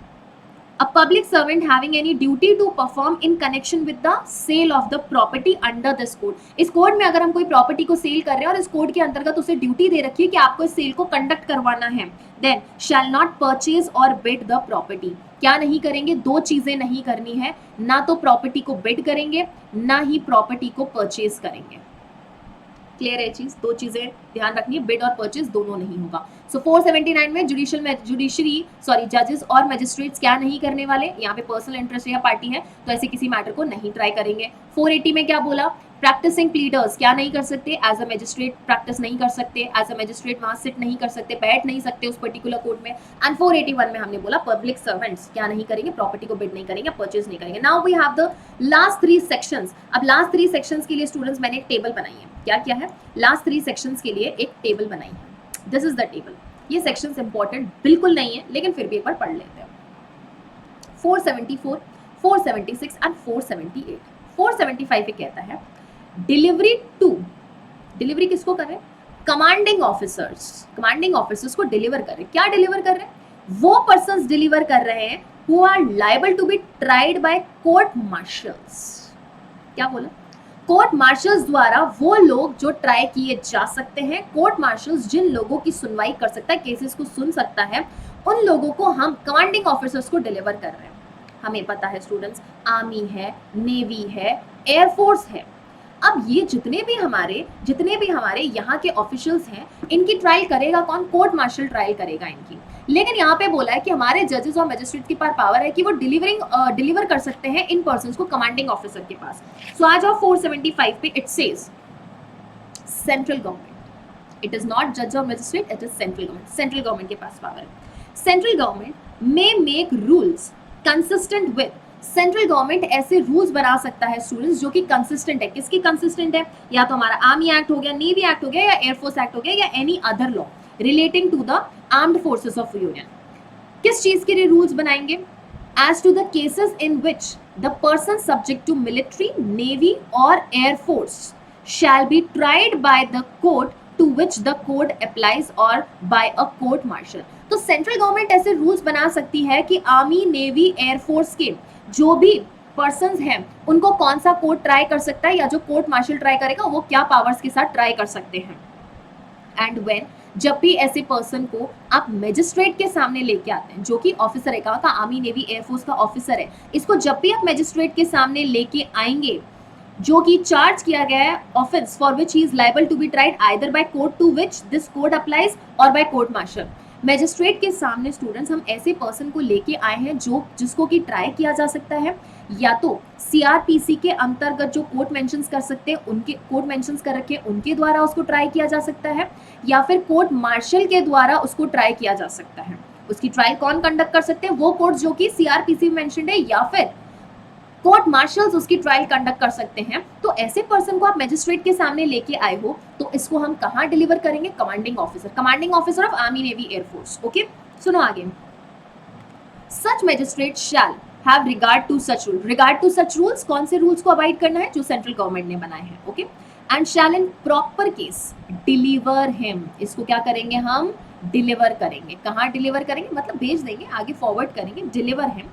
a public servant having any duty to perform in connection with the sale of the property under this code. इस कोड में अगर हम कोई प्रॉपर्टी को सेल कर रहे हैं और इस कोड के अंतर्गत उसे ड्यूटी दे रखी है कि आपको इस सेल को कंडक्ट करवाना है, देन शैल नॉट परचेज और बिड द प्रॉपर्टी. क्या नहीं करेंगे? दो चीजें नहीं करनी है, ना तो प्रॉपर्टी को बिड करेंगे ना ही प्रॉपर्टी को परचेज करेंगे. क्लियर है चीज? दो चीजें ध्यान रखनी है, बिड और परचेज दोनों नहीं होगा. सो 479 में जुडिशरी जजेस और मैजिस्ट्रेट्स क्या नहीं करने वाले? यहाँ पे पर्सनल इंटरेस्ट या पार्टी है तो ऐसे किसी मैटर को नहीं ट्राई करेंगे. 480 में क्या बोला? प्रैक्टिसिंग प्लीडर्स क्या नहीं कर सकते? एज अ मैजिस्ट्रेट प्रैक्टिस नहीं कर सकते, एज अ मैजिस्ट्रेट वहां सिट नहीं कर सकते, बैठ नहीं सकते उस पर्टिकुलर कोर्ट में. एंड 481 में हमने बोला पब्लिक सर्वेंट्स क्या नहीं करेंगे? प्रॉपर्टी को बिड नहीं करेंगे, परचेज नहीं करेंगे. Now we have the last 3 sections. अब लास्ट 3 सेक्शंस के लिए स्टूडेंट्स मैंने एक टेबल बनाई है. क्या क्या है? लास्ट 3 सेक्शंस के लिए एक टेबल बनाई है. This is the table. ये सेक्शंस इंपॉर्टेंट बिल्कुल नहीं है लेकिन फिर भी एक बार पढ़ लेते हैं. 474, 476 एंड 478. 475 पे कहता है डिलीवरी टू. डिलीवरी किसको कर रहे हैं? Commanding officers. कमांडिंग ऑफिसर्स को डिलीवर कर रहे हैं. क्या डिलीवर कर रहे हैं? वो पर्संस डिलीवर कर रहे हैं who are liable to be tried by court martials. क्या बोला? कोर्ट मार्शल्स द्वारा वो लोग जो ट्राई किए जा सकते हैं. कोर्ट मार्शल्स जिन लोगों की सुनवाई कर सकता है, केसेस को सुन सकता है, उन लोगों को हम कमांडिंग ऑफिसर्स को डिलीवर कर रहे हैं. हमें पता है स्टूडेंट्स, आर्मी है, नेवी है, एयरफोर्स है. अब ये जितने भी हमारे यहाँ के ऑफिशियल्स हैं, इनकी ट्रायल करेगा कौन? कोर्ट मार्शल ट्रायल करेगा इनकी. लेकिन यहाँ पे बोला है कि हमारे जजेस और मैजिस्ट्रेट के पास पावर है कि वो डिलीवर कर सकते हैं इन पर्सन्स को कमांडिंग ऑफिसर के पास. सो आ जाओ 475 पे. It says central government. It is not जज or magistrate, it is central government. Central government के पास पावर है. Central government may make rules consistent with. Central government ऐसे रूल्स बना सकता है स्टूडेंट्स जो कि कंसिस्टेंट है. किसकी कंसिस्टेंट है? या तो हमारा आर्मी एक्ट हो गया, नेवी एक्ट हो गया, या एयरफोर्स एक्ट हो गया, या any other law relating to the armed forces of union. किस चीज के लिए रूल्स बनाएंगे? As to the cases in which the person subject to military, navy or air force shall be tried by the court to which the code applies or by a court martial. तो central government ऐसे rules बना सकती है कि army, navy, air force के जो भी persons हैं उनको कौन सा कोर्ट ट्राई कर सकता है, या जो कोर्ट मार्शल ट्राई करेगा वो क्या पावर्स के साथ ट्राई कर सकते हैं. एंड व्हेन जब भी ऐसे पर्सन को आप मैजिस्ट्रेट के सामने लेके आते हैं, जो कि ऑफिसर है, कहा था आर्मी नेवी एयरफोर्स का ऑफिसर है, इसको जब भी आप मैजिस्ट्रेट के सामने लेके आएंगे, जो कि चार्ज किया गया है offence for which he is liable to be tried either by court to which this code applies or by court martial. Magistrate के सामने स्टूडेंट्स हम ऐसे पर्सन को लेके आए हैं जिसको कि ट्राई किया जा सकता है, या तो सीआरपीसी के अंतर्गत जो कोर्ट मेंशंस कर सकते हैं, उनके कोर्ट मेंशंस कर रखे उनके द्वारा उसको ट्राई किया जा सकता है, या फिर कोर्ट मार्शल के द्वारा उसको ट्राई किया जा सकता है। उसकी ट्रायल कौन कंडक्ट कर सकते हैं? वो कोर्ट जो कि सीआरपीसी में मेंशन्ड है, या फिर कोर्ट मार्शल्स उसकी ट्रायल कंडक्ट कर सकते हैं। तो ऐसे पर्सन को आप मैजिस्ट्रेट के सामने लेके आए हो, तो इसको हम कहाँ डिलीवर करेंगे? Commanding officer of army navy air force. Okay, सुनो आगे। Such magistrate shall have regard to such rule. Regard to such rules, कौन से रूल्स को अवॉइड करना है? जो सेंट्रल गवर्नमेंट ने बनाए हैं। Okay, and shall in proper case deliver him. इसको क्या करेंगे? हम डिलीवर करेंगे। कहाँ डिलीवर करेंगे? मतलब भेज देंगे, आगे फॉरवर्ड करेंगे। डिलीवर हिम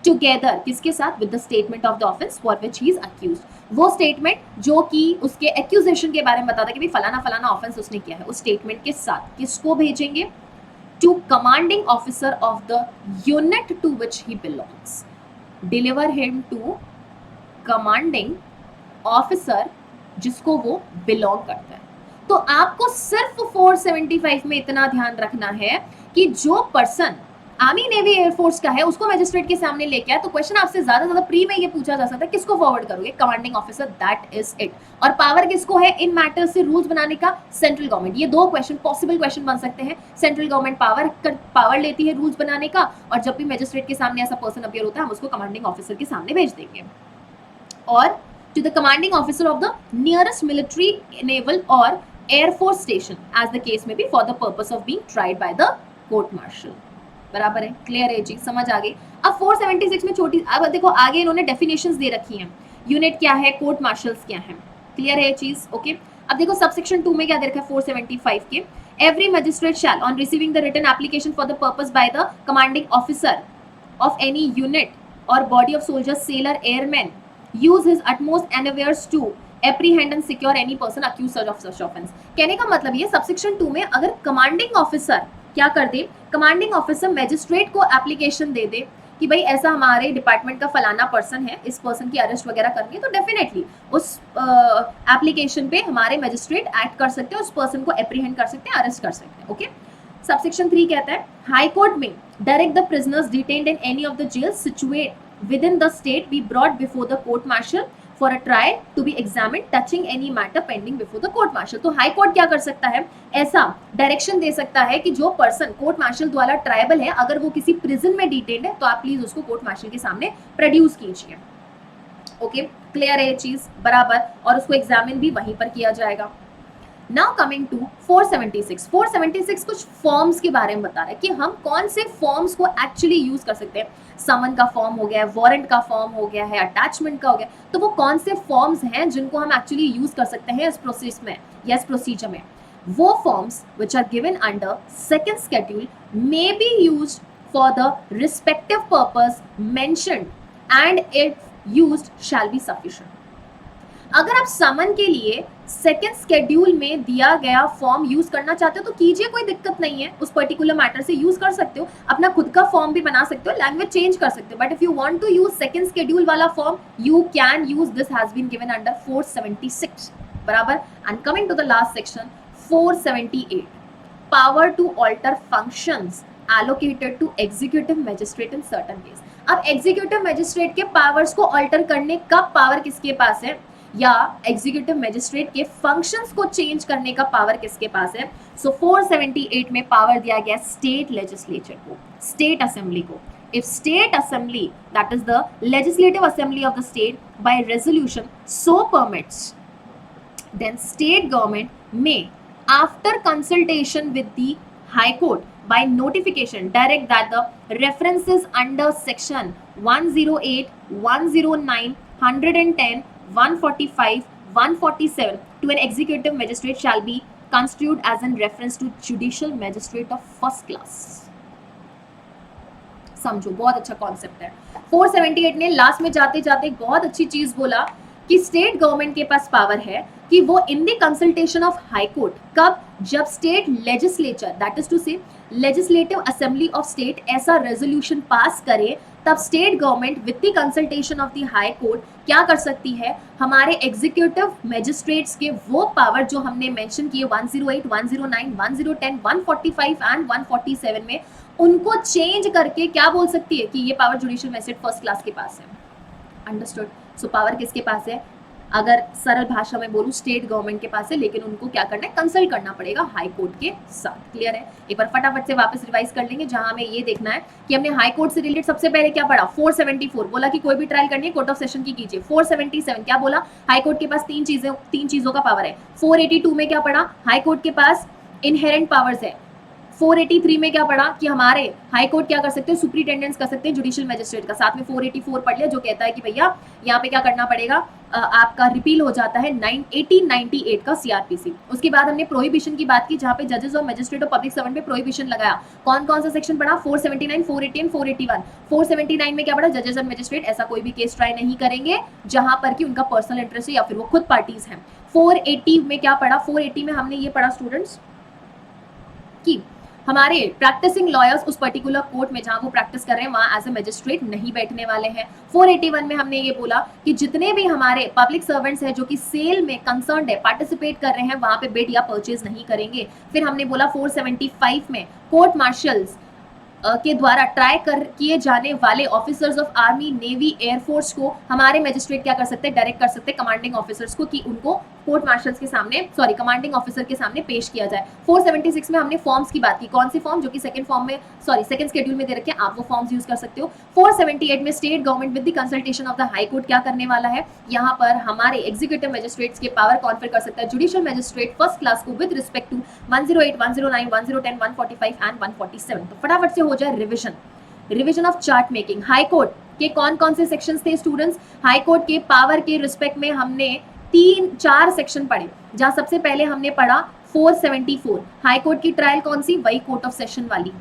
टुगेदर, किसके साथ? With the statement of the offence for which he is accused. वो स्टेटमेंट जो कि उसके एक्यूजेशन के बारे में बताता है कि भाई फलाना फलाना ऑफेंस उसने किया है, उस स्टेटमेंट के साथ किसको भेजेंगे? To commanding officer of the unit to which he belongs. Deliver him to commanding officer जिसको वो बिलोंग करता है। तो आपको सिर्फ 475 में इतना ध्यान रखना है कि जो पर्सन आर्मी नेवी एयरफोर्स का है उसको मैजिस्ट्रेट के सामने लेके आए, तो क्वेश्चन आपसे ज्यादा प्री में ये पूछा जा सकता है, किसको फॉरवर्ड करोगे? Commanding officer, that is it. और पावर किसको है इन मैटर्स से रूल्स बनाने का? Central government. ये दो क्वेश्चन पॉसिबल क्वेश्चन बन सकते हैं। सेंट्रल गवर्नमेंट पावर लेती है रूल्स बनाने का, और जब भी मैजिस्ट्रेट के सामने ऐसा पर्सन अपीयर होता है, हम उसको कमांडिंग ऑफिसर के सामने भेज देंगे। और to the commanding officer of the nearest military, naval or air force station as the case may be for the purpose of being tried by the court martial। बराबर है? क्लियर है जी? समझ आ गई? अब 476 में छोटी, अब देखो आगे इन्होंने डेफिनेशंस दे रखी हैं। यूनिट क्या है, कोर्ट मार्शल्स क्या है। क्लियर है ये चीज? ओके, अब देखो सबसेक्शन 2 में क्या दे रखा है 475 के? Every magistrate shall on receiving the written application for the purpose by the commanding officer of any unit or body of soldiers, sailor, airman use his utmost endeavors to apprehend and secure any person accused of such offense। कहने का मतलब ये subsection 2 में अगर commanding officer क्या कर दे, commanding officer magistrate को application दे दे कि भाई ऐसा हमारे डिपार्टमेंट का फलाना पर्सन है, इस पर्सन की अरेस्ट वगैरह करनी है, तो डेफिनेटली उस एप्लीकेशन पे हमारे मैजिस्ट्रेट एक्ट कर सकते हैं, उस पर्सन को एप्रीहेंड कर सकते हैं, अरेस्ट कर सकते हैं। ओके, सबसेक्शन 3 कहता है हाई कोर्ट में direct the prisoners detained in any of the jail situate within the state be brought before the court martial for a trial to be examined touching any matter pending before the court martial। तो high court क्या कर सकता है? ऐसा direction दे सकता है कि जो पर्सन कोर्ट मार्शल द्वारा ट्रायबल है, अगर वो किसी प्रिजन में डिटेन्ड है, तो आप प्लीज उसको कोर्ट मार्शल के सामने प्रोड्यूस कीजिए। ओके, क्लियर है ये चीज? बराबर। और उसको एग्जामिन भी वहीं पर किया जाएगा। Now coming to 476। 476 कुछ फॉर्म्स के बारे में बता रहा है कि हम कौन से फॉर्म्स को एक्चुअली यूज कर सकते हैं। समन का फॉर्म हो गया है, वारंट का फॉर्म हो गया है, अटैचमेंट का हो गया, तो वो कौन से फॉर्म्स हैं जिनको हम एक्चुअली यूज कर सकते हैं इस प्रोसेस में या इस प्रोसीजर में? वो forms which are given under second schedule may be used for the respective purpose mentioned and if used shall be sufficient. अगर आप समन के लिए सेकेंड शेड्यूल में दिया गया फॉर्म यूज करना चाहते हो तो कीजिए, कोई दिक्कत नहीं है, उस पर्टिकुलर मैटर से यूज कर सकते हो, अपना खुद का फॉर्म भी बना सकते हो, लैंग्वेज चेंज कर सकते हो, but if you want to use second schedule वाला form you can use this, has been given under 476। बराबर। And coming to the last section 478, power to alter functions allocated to executive magistrate in certain case। अब executive magistrate के powers को alter करने का power किसके पास है, या एग्जीक्यूटिव मैजिस्ट्रेट के फंक्शंस को चेंज करने का पावर किसके पास है? सो 478 में पावर दिया गया स्टेट लेजिस्लेचर को, स्टेट असेंबली को। If state assembly, that is the legislative assembly of the state, by resolution so permits, then state government may, after consultation with the high court, by notification direct that the references under section 108, 109, 110, 145, 147 to an executive magistrate shall be construed as in reference to judicial magistrate of first class। समझो, बहुत अच्छा concept है। 478 ने last में जाते जाते बहुत अच्छी चीज बोला कि स्टेट गवर्नमेंट के पास पावर है कि वो in the consultation of high court, कब, जब state legislature that is to say legislative assembly of state ऐसा रेजोल्यूशन पास करे, तब state government with the consultation of the high court क्या कर सकती है, हमारे एग्जीक्यूटिव मैजिस्ट्रेट्स के वो पावर जो हमने मेंशन किए 108, 109, 1010, 145 एंड 147 में, उनको चेंज करके क्या बोल सकती है कि ये power judicial magistrate first class के पास है। अंडरस्टूड। सो पावर किसके पास है, अगर सरल भाषा में बोलूं स्टेट गवर्नमेंट के पास है, लेकिन उनको क्या करना है, कंसल्ट करना पड़ेगा हाई कोर्ट के साथ। क्लियर है। एक बार फटाफट से वापस रिवाइज कर लेंगे, जहां हमें ये देखना है कि हमने हाई कोर्ट से रिलेटेड सबसे पहले क्या पढ़ा, 474 बोला कि कोई भी ट्रायल करनी है कोर्ट ऑफ सेशन की कीजिए। 477 क्या बोला, हाई कोर्ट के पास तीन चीजों का पावर है। 482 में क्या पढ़ा, हाई कोर्ट के पास इनहेरेंट पावर्स है। 483 में क्या पढ़ा कि हमारे हाई कोर्ट क्या कर सकते हैं, सुपरिटेंडेंस कर सकते हैं जुडिशियल मैजिस्ट्रेट का। साथ में 484 पढ़ लिया जो कहता है कि भैया यहाँ पे क्या करना पड़ेगा, आपका रिपील हो जाता है 1898 का सीआरपीसी। उसके बाद हमने प्रोहिबिशन की बात की, जहाँ पे जजेस और मैजिस्ट्रेट और पब्लिक सर्वेंट पे प्रोहिबिशन लगाया। कौन कौन सा सेक्शन पढ़ा, 479, 480 एंड 481। 479 में क्या पढ़ा, जजेस और मैजिस्ट्रेट ऐसा कोई भी केस ट्राई नहीं करेंगे जहां पर कि उनका पर्सनल इंटरेस्ट है या फिर वो खुद पार्टीज हैं। 480 में क्या पढ़ा, 480 में हमने ये पढ़ा स्टूडेंट्स कि हमारे प्रैक्टिसिंग लॉयर्स उस पर्टिकुलर कोर्ट में जहां वो प्रैक्टिस कर रहे हैं वहां एज ए मैजिस्ट्रेट नहीं बैठने वाले हैं। 481 में हमने ये बोला कि जितने भी हमारे पब्लिक सर्वेंट्स हैं जो कि सेल में कंसर्न्ड है, पार्टिसिपेट कर रहे हैं, वहां पे बिड या परचेज नहीं करेंगे। फिर हमने बोला 475 में कोर्ट मार्शल्स के द्वारा ट्राई किए जाने वाले officers of army, navy, air force को हमारे मैजिस्ट्रेट क्या कर सकते हैं, डायरेक्ट कर सकते हैं कमांडिंग ऑफिसर्स को कि उनको कोर्ट मार्शल्स के सामने, सॉरी कमांडिंग ऑफिसर के सामने पेश किया जाए। 476 में हमने फॉर्म्स की बात की, कौन सी फॉर्म, जो कि सेकंड फॉर्म में, सॉरी सेकंड शेड्यूल में दे रखे हैं, आप वो फॉर्म्स यूज कर सकते हो। 478 में state government with the consultation of the high court क्या करने वाला है, यहाँ पर हमारे एग्जीक्यूटिव मैजिस्ट्रेट्स के पावर कॉन्फर कर सकता है जुडिशियल मैजिस्ट्रेट फर्स्ट क्लास को विद रिस्पेक्ट टू 108, 109, 1010, 145 एंड 147। तो फटाफट से हो जाए revision of chart making. High court के कौन कौन से सेक्शंस थे स्टूडेंट्स, हाई कोर्ट के पावर के रिस्पेक्ट में हमने 3-4 सेक्शन पढ़े, जहां सबसे पहले हमने पढ़ा 474 हाई कोर्ट की ट्रायल कौन सी, वही कोर्ट ऑफ सेशन वाली।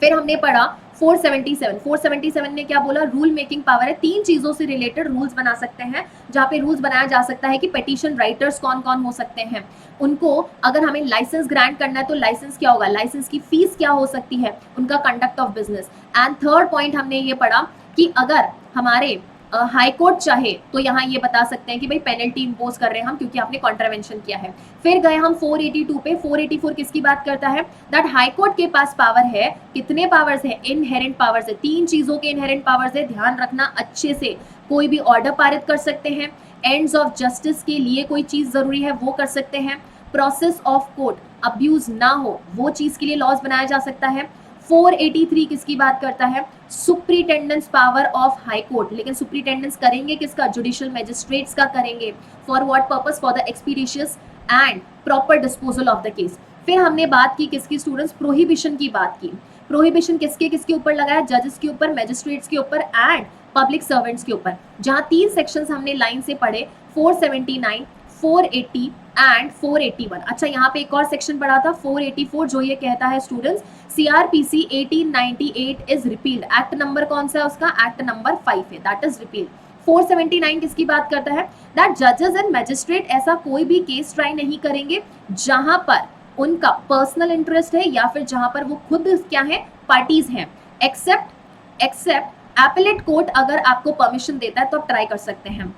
फिर हमने पढ़ा 477 ने क्या बोला, रूल मेकिंग पावर है, 3 चीजों से रिलेटेड रूल्स बना सकते हैं, जहां पे रूल्स बनाया जा सकता है कि पिटीशन राइटर्स कौन कौन हो सकते हैं, उनको अगर हमें लाइसेंस ग्रांट करना है तो लाइसेंस क्या होगा, लाइसेंस की फीस क्या हो सकती है, उनका conduct of business. And third point हमने ये पढ़ा कि अगर हमारे हाई कोर्ट चाहे तो यहाँ ये बता सकते हैं कि भाई पेनल्टी इंपोज कर रहे हैं हम क्योंकि आपने कॉन्ट्रावेंशन किया है। फिर गए हम 482 पे, 484 किसकी बात करता है, दैट हाई कोर्ट के पास पावर है, कितने पावर्स है, इनहेरेंट पावर्स है, 3 चीजों के इनहेरेंट पावर्स है, ध्यान रखना अच्छे से। कोई भी ऑर्डर पारित कर सकते हैं, एंड्स ऑफ जस्टिस के लिए कोई चीज जरूरी है वो कर सकते हैं, प्रोसेस ऑफ कोर्ट अब्यूज ना हो वो चीज के लिए लॉज बनाया जा सकता है। 483 किसकी बात करता है, superintendence power of high court, लेकिन सुप्रिटेंडेंस करेंगे किसका, जुडिशियल मैजिस्ट्रेट्स का करेंगे। For what purpose, for the expeditious and proper disposal of the case. फिर हमने बात की किसकी स्टूडेंट्स, प्रोहिबिशन की बात की। प्रोहिबिशन किसके ऊपर लगाया, जजेस के ऊपर, मैजिस्ट्रेट्स के ऊपर एंड पब्लिक सर्वेंट्स के ऊपर, जहां 3 सेक्शंस हमने लाइन से पढ़े, 479, 480 एंड 481। अच्छा यहाँ पे एक और सेक्शन पढ़ा था 484, जो ये कहता है students CrPC 1898 is repealed. Act number कौन सा है उसका, एक्ट नंबर 5 है, दैट इज रिपील्ड। 479 किसकी बात करता है, दैट जजेस एंड मैजिस्ट्रेट ऐसा कोई भी केस ट्राई नहीं करेंगे जहां पर उनका पर्सनल इंटरेस्ट है या फिर जहां पर वो खुद क्या है, पार्टीज हैं, एक्सेप्ट एपेलेट कोर्ट अगर आपको परमिशन देता है तो आप ट्राई कर सकते हैं।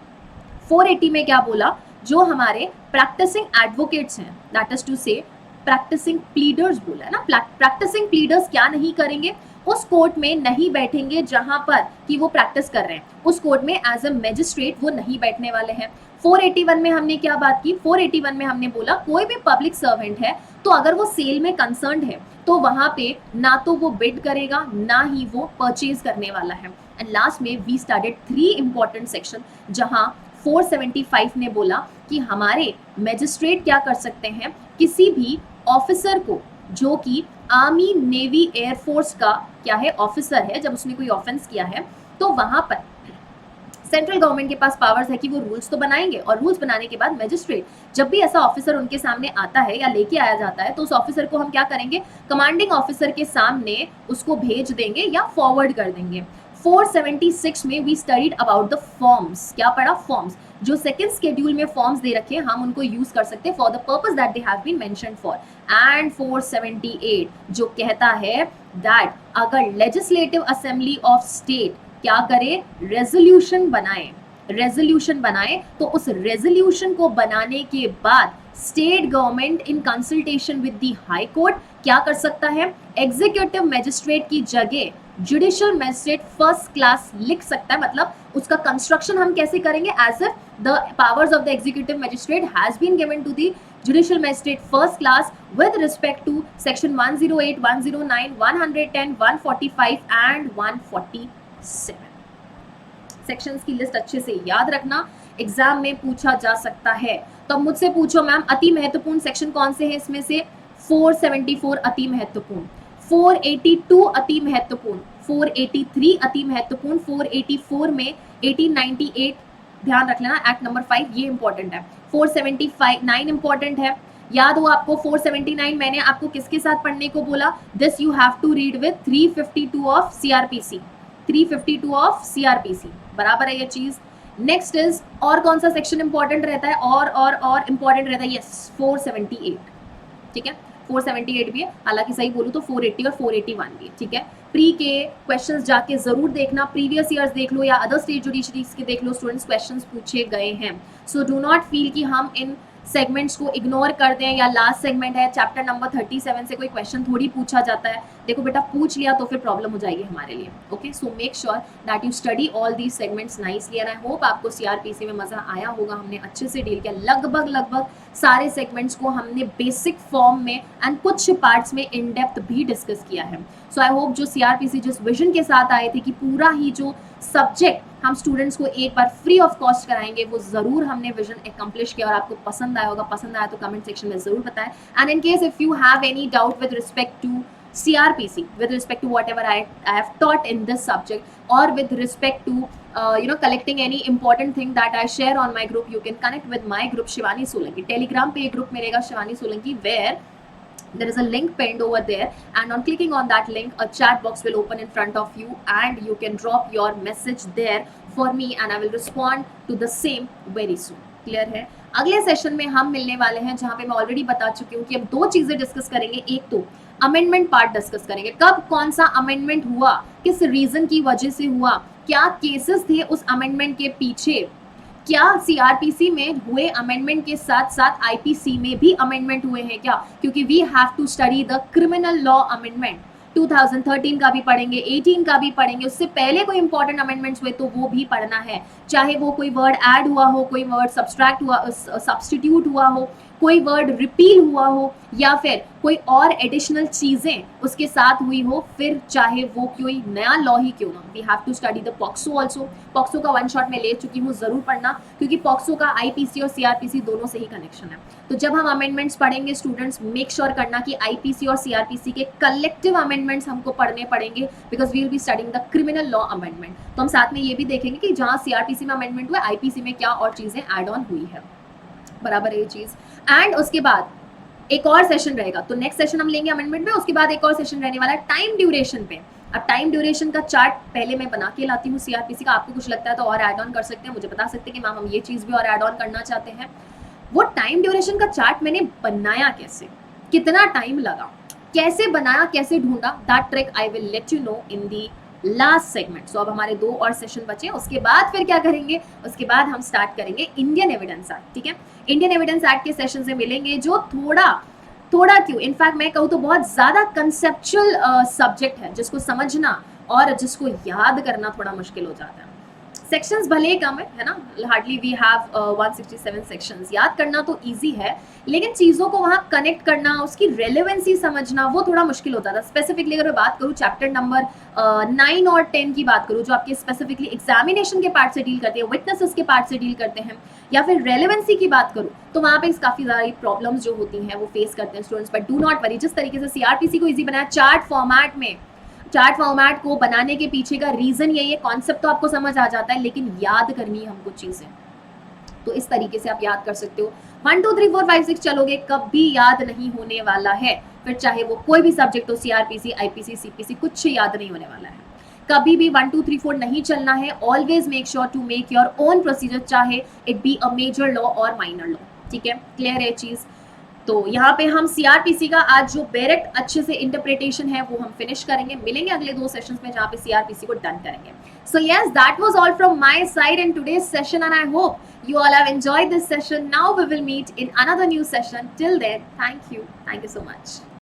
480 में क्या बोला, जो हमारे प्रैक्टिसिंग एडवोकेट्स हैं, दैट इज टू से प्रैक्टिसिंग प्लीडर्स बोला है ना, प्रैक्टिसिंग प्लीडर्स क्या नहीं करेंगे, उस कोर्ट में नहीं बैठेंगे जहां पर कि वो प्रैक्टिस कर रहे हैं, उस कोर्ट में एज अ मैजिस्ट्रेट वो नहीं बैठने वाले हैं। 481 में हमने क्या बात की, 481 में हमने बोला कोई भी पब्लिक सर्वेंट है तो अगर वो सेल में कंसर्न्ड है तो वहां पे ना तो वो बिड करेगा ना ही वो परचेज करने वाला है। एंड लास्ट में वी स्टार्टेड 3 इंपॉर्टेंट सेक्शन, जहां 475 ने बोला कि हमारे मैजिस्ट्रेट क्या कर सकते हैं, किसी भी ऑफिसर को जो कि आर्मी, नेवी, एयरफोर्स का क्या है, ऑफिसर है, जब उसने कोई ऑफेंस किया है तो वहां पर सेंट्रल गवर्नमेंट के पास पावर्स है कि वो रूल्स तो बनाएंगे, और रूल्स बनाने के बाद मैजिस्ट्रेट जब भी ऐसा ऑफिसर उनके सामने आता है या लेके आया जाता है तो उस ऑफिसर को हम क्या करेंगे, कमांडिंग ऑफिसर के सामने उसको भेज देंगे या फॉरवर्ड कर देंगे। 476 में we studied about the forms. क्या पढ़ा? फॉर्म्स. जो सेकंड शेड्यूल में फॉर्म्स दे रखे हैं हम उनको यूज कर सकते हैं for the purpose that they have been mentioned for. And 478 जो कहता है दैट अगर लेजिस्लेटिव असेंबली ऑफ स्टेट क्या करे? रेजोल्यूशन बनाए तो उस रेजोल्यूशन को बनाने के बाद state government in consultation with the high court क्या कर सकता है? एग्जीक्यूटिव मजिस्ट्रेट की जगह जुडिशियल मजिस्ट्रेट फर्स्ट क्लास लिख सकता है. मतलब उसका कंस्ट्रक्शन हम कैसे करेंगे? As if the powers of the executive magistrate has been given to the judicial magistrate first class with respect to section 108, 109, 110, 145 and 147. Sections की लिस्ट अच्छे से याद रखना, एग्जाम में पूछा जा सकता है. तो अब मुझसे पूछो मैम अति महत्वपूर्ण सेक्शन कौन से हैं इसमें से? 474 अति महत्वपूर्ण, 482 अति महत्वपूर्ण, 483 अति महत्वपूर्ण, 484 में 1898 ध्यान रख लेना, एक्ट नंबर 5 ये इंपॉर्टेंट है. 479 इंपॉर्टेंट है. याद हो आपको 479 मैंने आपको किसके साथ पढ़ने को बोला? This you have to read with 352 of CrPC. 352 of CrPC बराबर है ये चीज. नेक्स्ट इज और कौन सा सेक्शन इंपॉर्टेंट रहता है? और इंपॉर्टेंट रहता है यस 478. ठीक है 478 भी है, हालांकि सही बोलूँ तो 480 और 481 भी है. ठीक है प्री के क्वेश्चंस जाके जरूर देखना, प्रीवियस ईयर्स देख लो या अदर स्टेट जुडिशरीज के देख लो, स्टूडेंट्स क्वेश्चंस पूछे गए हैं. सो डू नॉट फील कि हम इन सेगमेंट्स को इग्नोर कर दें या लास्ट सेगमेंट है चैप्टर नंबर 37 से कोई क्वेश्चन थोड़ी पूछा जाता है. देखो बेटा पूछ लिया तो फिर प्रॉब्लम हो जाएगी हमारे लिए. Okay so make sure that you study all these segments nicely and I hope आपको सीआरपीसी में मजा आया होगा. हमने अच्छे से डील किया, लगभग सारे सेगमेंट्स को हमने बेसिक फॉर्म में एंड कुछ पार्ट्स में इन डेप्थ भी डिस्कस किया है. सो आई होप जो सीआरपीसी जिस विजन के साथ आए थे कि पूरा ही जो सब्जेक्ट हम स्टूडेंट्स को एक बार फ्री ऑफ कॉस्ट कराएंगे, वो जरूर हमने विजन एकम्प्लिश किया और आपको पसंद आया होगा. पसंद आया तो कमेंट सेक्शन में जरूर बताएं. And in case if you have any doubt with respect to CRPC, with respect to whatever I have taught in this subject, or with respect to collecting any important thing that I share on my group, you can connect with my group Shivani Solanki. Telegram पे एक group मिलेगा Shivani Solanki where there is a link pinned over there, and on clicking on that link a chat box will open in front of you and you can drop your message there for me and I will respond to the same very soon. Clear है? अगले session में हम मिलने वाले हैं जहां पे मैं ऑलरेडी बता चुकी हूँ कि हम दो चीजें डिस्कस करेंगे. एक तो अमेंडमेंट पार्ट डिस्कस करेंगे, कब कौन सा अमेंडमेंट हुआ, किस रीजन की वजह से हुआ, क्या केसेस थे उस अमेंडमेंट के पीछे, क्या सीआरपीसी में हुए अमेंडमेंट के साथ साथ आईपीसी में भी अमेंडमेंट हुए हैं क्या, क्योंकि we have to study the criminal law amendment. 2013 का भी पढ़ेंगे, 18 का भी पढ़ेंगे, उससे पहले कोई इंपॉर्टेंट अमेंडमेंट्स हुए तो वो भी पढ़ना है. चाहे वो कोई वर्ड ऐड हुआ हो, कोई वर्ड सब्सट्रैक्ट हुआ, सब्स्टिट्यूट हुआ हो, कोई वर्ड रिपील हुआ हो या फिर कोई और एडिशनल चीजें उसके साथ हुई हो, फिर चाहे वो कोई नया लॉ ही क्यों ना. We have to study the POCSO also. POCSO का वन शॉट में ले चुकी हूँ, जरूर पढ़ना, क्योंकि पॉक्सो का आईपीसी और सीआरपीसी दोनों से ही कनेक्शन है. तो जब हम अमेंडमेंट्स पढ़ेंगे स्टूडेंट्स, मेक श्योर करना कि आईपीसी और सीआरपीसी के कलेक्टिव अमेंडमेंट्स हमको पढ़ने पड़ेंगे, because we will be studying the criminal law amendment. तो हम साथ में ये भी देखेंगे कि जहाँ सीआरपीसी में अमेंडमेंट हुआ, आईपीसी में क्या और चीजें एड ऑन हुई है. बराबर है ये चीज. एंड उसके बाद एक और सेशन रहेगा, तो नेक्स्ट सेशन हम लेंगे अमेंडमेंट में, उसके बाद एक और सेशन रहने वाला है टाइम ड्यूरेशन पे. अब टाइम ड्यूरेशन का चार्ट पहले मैं बना के लाती हूँ सीआरपीसी का, आपको कुछ लगता है तो और ऐड ऑन कर सकते हैं, मुझे बता सकते हैं कि मैम हम ये चीज भी और ऐड ऑन करना चाहते हैं. वो टाइम ड्यूरेशन का चार्ट मैंने बनाया कैसे, कितना टाइम लगा, कैसे बनाया, कैसे ढूंढा, that trick I will let you know in the last segment. So अब हमारे 2 और सेशन बचे, उसके बाद फिर क्या करेंगे, उसके बाद हम स्टार्ट करेंगे इंडियन एविडेंस एक्ट. ठीक है, इंडियन एविडेंस एक्ट के सेशन से मिलेंगे जो थोड़ा क्यों, इनफैक्ट मैं कहूँ तो बहुत ज्यादा कंसेप्चुअल सब्जेक्ट है, जिसको समझना और जिसको याद करना थोड़ा मुश्किल हो जाता है. सेक्शंस भले ही कम है ना, हार्डली वी हैव 167 सेक्शंस. याद करना तो इजी है, लेकिन चीज़ों को वहाँ कनेक्ट करना, उसकी रेलेवेंसी समझना, वो थोड़ा मुश्किल होता था. स्पेसिफिकली अगर मैं बात करूँ चैप्टर नंबर 9 और 10 की बात करूँ, जो आपके स्पेसिफिकली एग्जामिनेशन के पार्ट से डील करते हैं, विटनेसेस के पार्ट से डील करते हैं, या फिर रेलेवेंसी की बात करूँ, तो वहाँ पे काफ़ी सारी प्रॉब्लम्स जो होती हैं वो फेस करते हैं students. But do not worry, जिस तरीके से सीआरपीसी को ईजी बनाया चार्ट फॉर्मेट में, चार्ट फॉर्मेट को बनाने के पीछे का रीजन यही है, कॉन्सेप्ट तो आपको समझ आ जाता है, लेकिन याद करनी है हमको चीजें. तो इस तरीके से आप याद कर सकते हो. 1 2 3 4 5 6 चलोगे, कभी याद नहीं होने वाला है. फिर चाहे वो कोई भी सब्जेक्ट हो, सीआरपीसी, आईपीसी, सीपीसी, कुछ याद नहीं होने वाला है. कभी भी 1 2 3 4 नहीं चलना है. Always make sure to make your own procedure, चाहे it be a major law or minor law. ठीक है, क्लियर है चीज. तो यहाँ पे हम सीआरपीसी का आज जो डायरेक्ट अच्छे से इंटरप्रिटेशन है वो हम फिनिश करेंगे. मिलेंगे अगले 2 सेशंस में जहाँ पे सीआरपीसी को डन करेंगे. So yes, that was all from my side in today's session and I hope you all have enjoyed this session. Now we will meet in another new session. Till then, thank you so much.